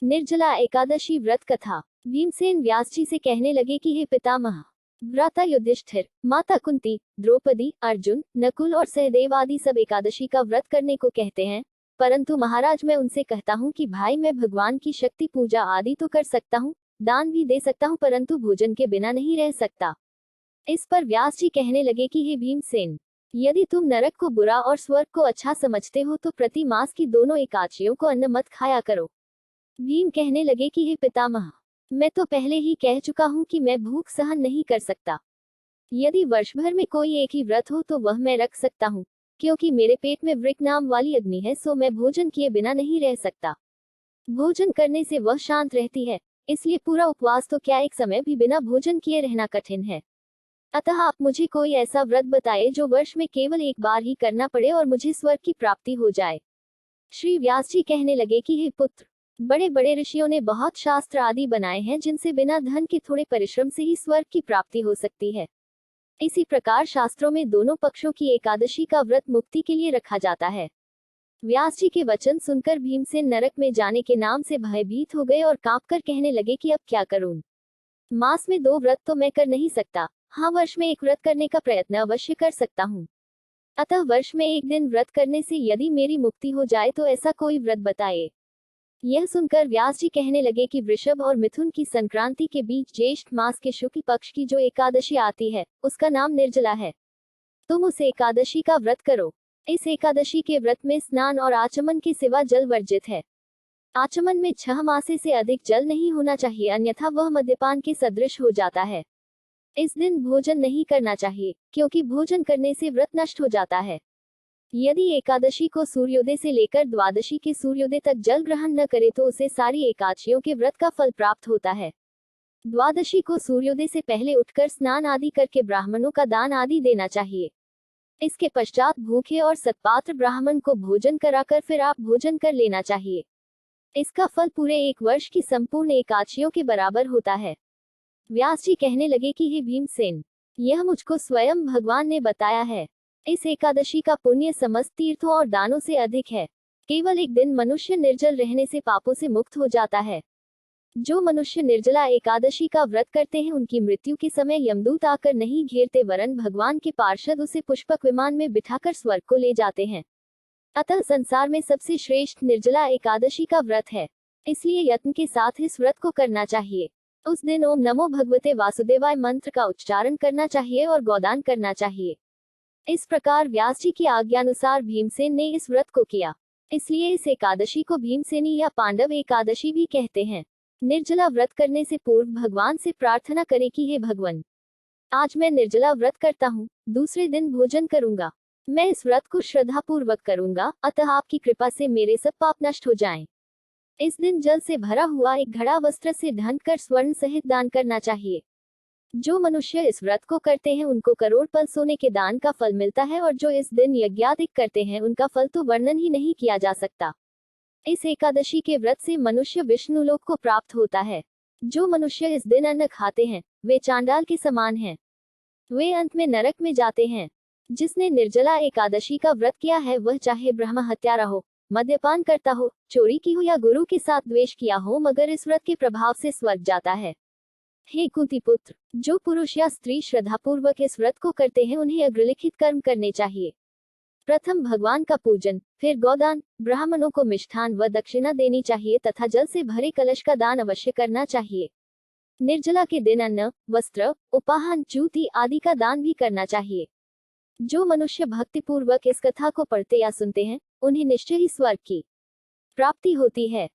निर्जला एकादशी व्रत कथा। भीमसेन व्यास जी से कहने लगे कि हे पितामह, भ्राता युधिष्ठिर, माता कुंती, द्रौपदी, अर्जुन, नकुल और सहदेव आदि सब एकादशी का व्रत करने को कहते हैं, परंतु महाराज मैं उनसे कहता हूँ कि भाई मैं भगवान की शक्ति पूजा आदि तो कर सकता हूँ, दान भी दे सकता हूँ, परंतु भोजन के बिना नहीं रह सकता। इस पर व्यास जी कहने लगे कि हे भीमसेन, यदि तुम नरक को बुरा और स्वर्ग को अच्छा समझते हो तो प्रति मास की दोनों एकादशियों को अन्न मत खाया करो। भीम कहने लगे कि हे पितामह, मैं तो पहले ही कह चुका हूँ कि मैं भूख सहन नहीं कर सकता। यदि वर्ष भर में कोई एक ही व्रत हो तो वह मैं रख सकता हूँ, क्योंकि मेरे पेट में वृक नाम वाली अग्नि है, सो मैं भोजन किए बिना नहीं रह सकता। भोजन करने से वह शांत रहती है, इसलिए पूरा उपवास तो क्या एक समय भी बिना भोजन किए रहना कठिन है। अतः आप मुझे कोई ऐसा व्रत बताए जो वर्ष में केवल एक बार ही करना पड़े और मुझे स्वर्ग की प्राप्ति हो जाए। श्री व्यास जी कहने लगे कि हे पुत्र, बड़े बड़े ऋषियों ने बहुत शास्त्र आदि बनाए हैं जिनसे बिना धन के थोड़े परिश्रम से ही स्वर्ग की प्राप्ति हो सकती है। इसी प्रकार शास्त्रों में दोनों पक्षों की एकादशी का व्रत मुक्ति के लिए रखा जाता है। व्यास जी के वचन सुनकर भीमसेन नरक में जाने के नाम से भयभीत हो गए और कांपकर कहने लगे कि अब क्या करूं। मास में 2 व्रत तो मैं कर नहीं सकता, हाँ वर्ष में एक व्रत करने का प्रयत्न अवश्य कर सकता हूँ। अतः वर्ष में एक दिन व्रत करने से यदि मेरी मुक्ति हो जाए तो ऐसा कोई व्रत बताए। यह सुनकर व्यास जी कहने लगे कि वृषभ और मिथुन की संक्रांति के बीच ज्येष्ठ मास के शुक्ल पक्ष की जो एकादशी आती है, उसका नाम निर्जला है। तुम उस एकादशी का व्रत करो। इस एकादशी के व्रत में स्नान और आचमन के सिवा जल वर्जित है। आचमन में 6 मासे से अधिक जल नहीं होना चाहिए, अन्यथा वह मद्यपान के सदृश हो जाता है। इस दिन भोजन नहीं करना चाहिए, क्योंकि भोजन करने से व्रत नष्ट हो जाता है। यदि एकादशी को सूर्योदय से लेकर द्वादशी के सूर्योदय तक जल ग्रहण न करे तो उसे सारी एकादशियों के व्रत का फल प्राप्त होता है। द्वादशी को सूर्योदय से पहले उठकर स्नान आदि करके ब्राह्मणों का दान आदि देना चाहिए। इसके पश्चात भूखे और सत्पात्र ब्राह्मण को भोजन कराकर फिर आप भोजन कर लेना चाहिए। इसका फल पूरे 1 वर्ष की संपूर्ण एकादशियों के बराबर होता है। व्यास जी कहने लगे कि हे भीमसेन, यह मुझको स्वयं भगवान ने बताया है। इस एकादशी का पुण्य समस्त तीर्थों और दानों से अधिक है। केवल एक दिन मनुष्य निर्जल रहने से पापों से मुक्त हो जाता है। जो मनुष्य निर्जला एकादशी का व्रत करते हैं उनकी मृत्यु के समय यमदूत आकर नहीं घेरते, वरन भगवान के पार्षद उसे पुष्पक विमान में बिठाकर स्वर्ग को ले जाते हैं। अतः संसार में सबसे श्रेष्ठ निर्जला एकादशी का व्रत है, इसलिए यत्न के साथ इस व्रत को करना चाहिए। उस दिन ओम नमो भगवते वासुदेवाय मंत्र का उच्चारण करना चाहिए और गोदान करना चाहिए। इस प्रकार व्यास जी की आज्ञानुसार भीमसेन ने इस व्रत को किया, इसलिए इस एकादशी को भीमसेनी या पांडव एकादशी भी कहते हैं। निर्जला व्रत करने से पूर्व भगवान से प्रार्थना करें कि हे भगवान, आज मैं निर्जला व्रत करता हूँ, दूसरे दिन भोजन करूंगा। मैं इस व्रत को श्रद्धापूर्वक करूंगा, अतः आपकी कृपा से मेरे सब पाप नष्ट हो जाएं। इस दिन जल से भरा हुआ एक घड़ा वस्त्र से ढंक कर स्वर्ण सहित दान करना चाहिए। जो मनुष्य इस व्रत को करते हैं उनको करोड़ पल सोने के दान का फल मिलता है, और जो इस दिन यज्ञादिक करते हैं उनका फल तो वर्णन ही नहीं किया जा सकता। इस एकादशी के व्रत से मनुष्य विष्णु लोक को प्राप्त होता है। जो मनुष्य इस दिन अन्न खाते हैं वे चांडाल के समान हैं, वे अंत में नरक में जाते हैं। जिसने निर्जला एकादशी का व्रत किया है वह चाहे ब्रह्म हत्यारा हो, मद्यपान करता हो, चोरी की हो या गुरु के साथ द्वेष किया हो, मगर इस व्रत के प्रभाव से स्वर्ग जाता है। हे कुंती पुत्र, जो पुरुष या स्त्री श्रद्धापूर्वक इस व्रत को करते हैं उन्हें अग्रलिखित कर्म करने चाहिए। प्रथम भगवान का पूजन, फिर गोदान, ब्राह्मणों को मिष्ठान व दक्षिणा देनी चाहिए तथा जल से भरे कलश का दान अवश्य करना चाहिए। निर्जला के दिन अन्न, वस्त्र, उपाहन, जूती आदि का दान भी करना चाहिए। जो मनुष्य भक्तिपूर्वक इस कथा को पढ़ते या सुनते हैं उन्हें निश्चय ही स्वर्ग की प्राप्ति होती है।